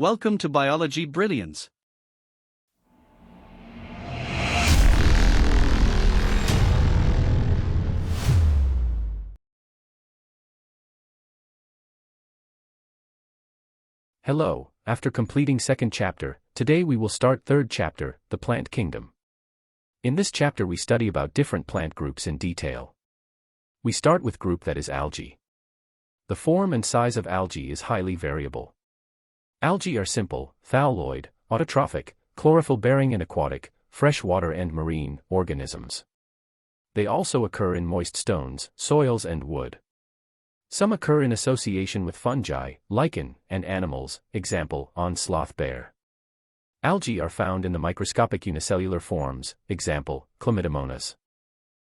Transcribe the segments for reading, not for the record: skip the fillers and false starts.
Welcome to Biology Brilliance. Hello, after completing second chapter, today we will start third chapter, the plant kingdom. In this chapter we study about different plant groups in detail. We start with group that is algae. The form and size of algae is highly variable. Algae are simple, thalloid, autotrophic, chlorophyll-bearing and aquatic, freshwater and marine organisms. They also occur in moist stones, soils and wood. Some occur in association with fungi, lichen, and animals, example, on sloth bear. Algae are found in the microscopic unicellular forms, example, Chlamydomonas.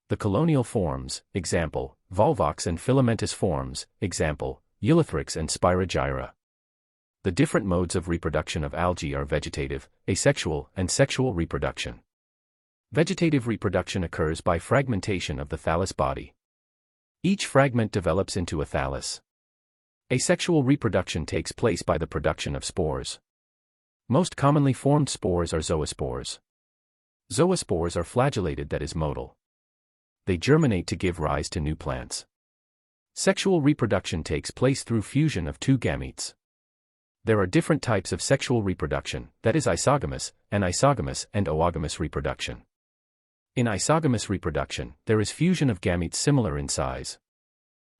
The colonial forms, example, volvox and filamentous forms, example, Ulithrix and Spirogyra. The different modes of reproduction of algae are vegetative, asexual, and sexual reproduction. Vegetative reproduction occurs by fragmentation of the thallus body. Each fragment develops into a thallus. Asexual reproduction takes place by the production of spores. Most commonly formed spores are zoospores. Zoospores are flagellated, that is motile. They germinate to give rise to new plants. Sexual reproduction takes place through fusion of two gametes. There are different types of sexual reproduction, that is isogamous, anisogamous, and oogamous reproduction. In isogamous reproduction, there is fusion of gametes similar in size.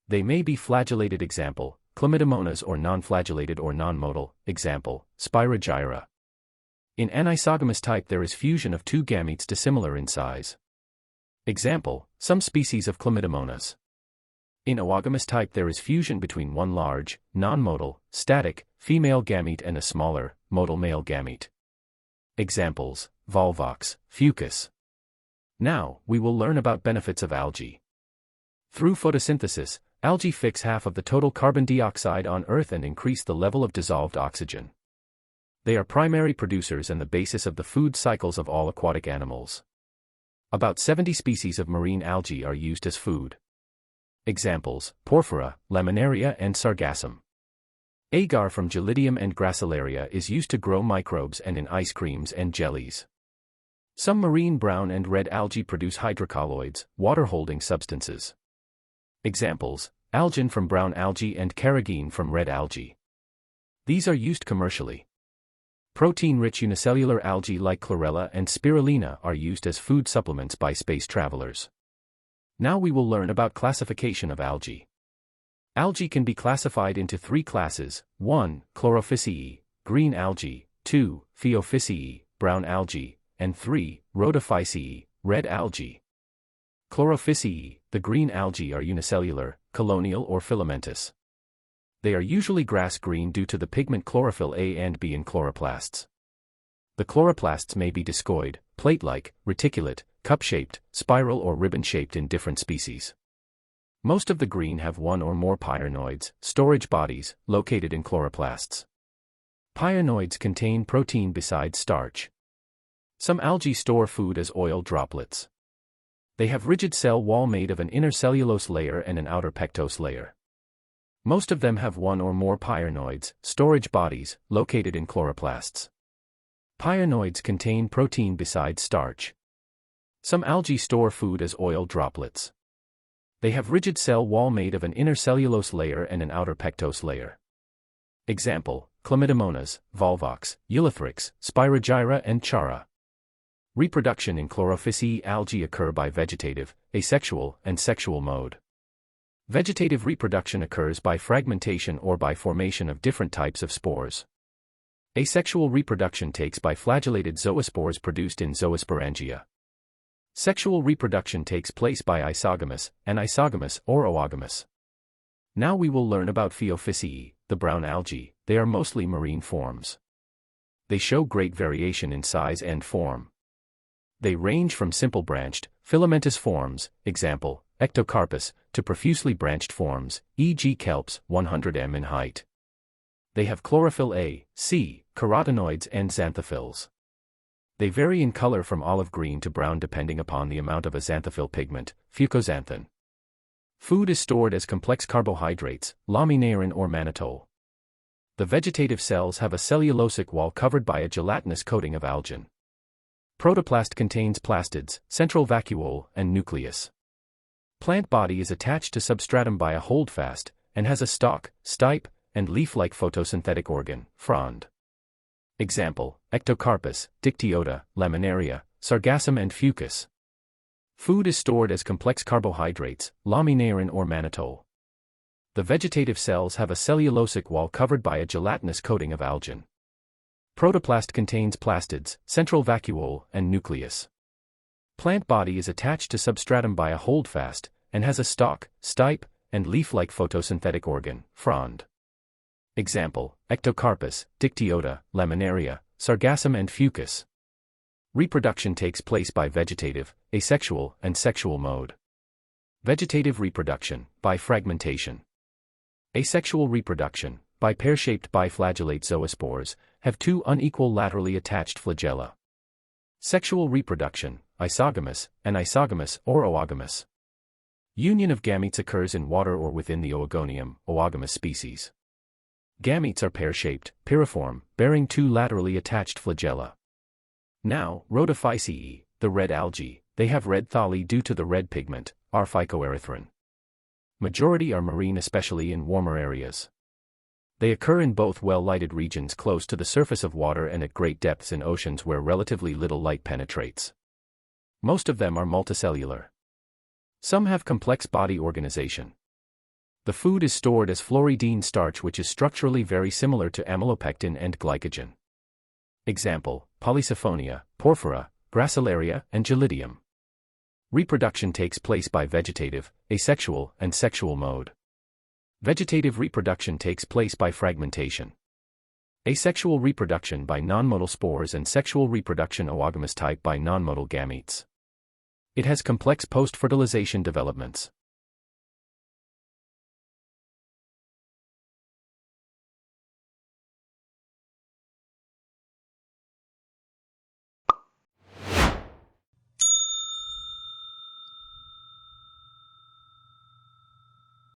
They may be flagellated, example, Chlamydomonas, or non-flagellated or non-motile, example, Spirogyra. In anisogamous type there is fusion of two gametes dissimilar in size. Example, some species of Chlamydomonas. In oogamous type there is fusion between one large, non-motile, static, female gamete and a smaller, motile male gamete. Examples, volvox, fucus. Now, we will learn about benefits of algae. Through photosynthesis, algae fix half of the total carbon dioxide on Earth and increase the level of dissolved oxygen. They are primary producers and the basis of the food cycles of all aquatic animals. About 70 species of marine algae are used as food. Examples, Porphyra, Laminaria and Sargassum. Agar from Gelidium and Gracilaria is used to grow microbes and in ice creams and jellies. Some marine brown and red algae produce hydrocolloids, water-holding substances. Examples, algin from brown algae and carrageenan from red algae. These are used commercially. Protein-rich unicellular algae like chlorella and spirulina are used as food supplements by space travelers. Now we will learn about classification of algae. Algae can be classified into three classes: 1. Chlorophyceae, green algae; 2. Phaeophyceae, brown algae; and 3. Rhodophyceae, red algae. Chlorophyceae, the green algae, are unicellular, colonial or filamentous. They are usually grass-green due to the pigment chlorophyll A and B in chloroplasts. The chloroplasts may be discoid, plate-like, reticulate, cup-shaped, spiral or ribbon-shaped in different species. Most of the green have one or more pyrenoids, storage bodies, located in chloroplasts. Pyrenoids contain protein besides starch. Some algae store food as oil droplets. They have rigid cell wall made of an inner cellulose layer and an outer pectose layer. Most of them have one or more pyrenoids, storage bodies, located in chloroplasts. Pyrenoids contain protein besides starch. Some algae store food as oil droplets. They have rigid cell wall made of an inner cellulose layer and an outer pectose layer. Example, Chlamydomonas, volvox, Ulithrix, Spirogyra and Chara. Reproduction in Chlorophyceae algae occur by vegetative, asexual, and sexual mode. Vegetative reproduction occurs by fragmentation or by formation of different types of spores. Asexual reproduction takes by flagellated zoospores produced in zoosporangia. Sexual reproduction takes place by isogamous, anisogamous, or oogamous. Now we will learn about Phaeophyceae, the brown algae. They are mostly marine forms. They show great variation in size and form. They range from simple branched, filamentous forms, example, Ectocarpus, to profusely branched forms, e.g. kelps, 100 m in height. They have chlorophyll A, C, carotenoids and xanthophylls. They vary in color from olive green to brown depending upon the amount of a xanthophyll pigment, fucoxanthin. Food is stored as complex carbohydrates, laminarin or mannitol. The vegetative cells have a cellulosic wall covered by a gelatinous coating of algin. Protoplast contains plastids, central vacuole, and nucleus. Plant body is attached to substratum by a holdfast, and has a stalk, stipe, and leaf-like photosynthetic organ, frond. Example, Ectocarpus, Dictyota, Laminaria, Sargassum and Fucus. Food is stored as complex carbohydrates, laminarin or mannitol. The vegetative cells have a cellulosic wall covered by a gelatinous coating of algin. Protoplast contains plastids, central vacuole, and nucleus. Plant body is attached to substratum by a holdfast, and has a stalk, stipe, and leaf-like photosynthetic organ, frond. Example, Ectocarpus, Dictyota, Laminaria, Sargassum and Fucus. Reproduction takes place by vegetative, asexual, and sexual mode. Vegetative reproduction, by fragmentation. Asexual reproduction, by pear-shaped biflagellate zoospores, have two unequal laterally attached flagella. Sexual reproduction, isogamous, and isogamous or oogamous. Union of gametes occurs in water or within the oogonium, oogamous species. Gametes are pear-shaped, piriform, bearing two laterally attached flagella. Now, Rhodophyceae, the red algae, they have red thalli due to the red pigment, are phycoerythrin. Majority are marine, especially in warmer areas. They occur in both well-lighted regions close to the surface of water and at great depths in oceans where relatively little light penetrates. Most of them are multicellular. Some have complex body organization. The food is stored as fluoridine starch, which is structurally very similar to amylopectin and glycogen. Example, Polysiphonia, Porphyra, Gracilaria, and Gelidium. Reproduction takes place by vegetative, asexual, and sexual mode. Vegetative reproduction takes place by fragmentation. Asexual reproduction by nonmodal spores and sexual reproduction oogamous type by nonmodal gametes. It has complex post-fertilization developments.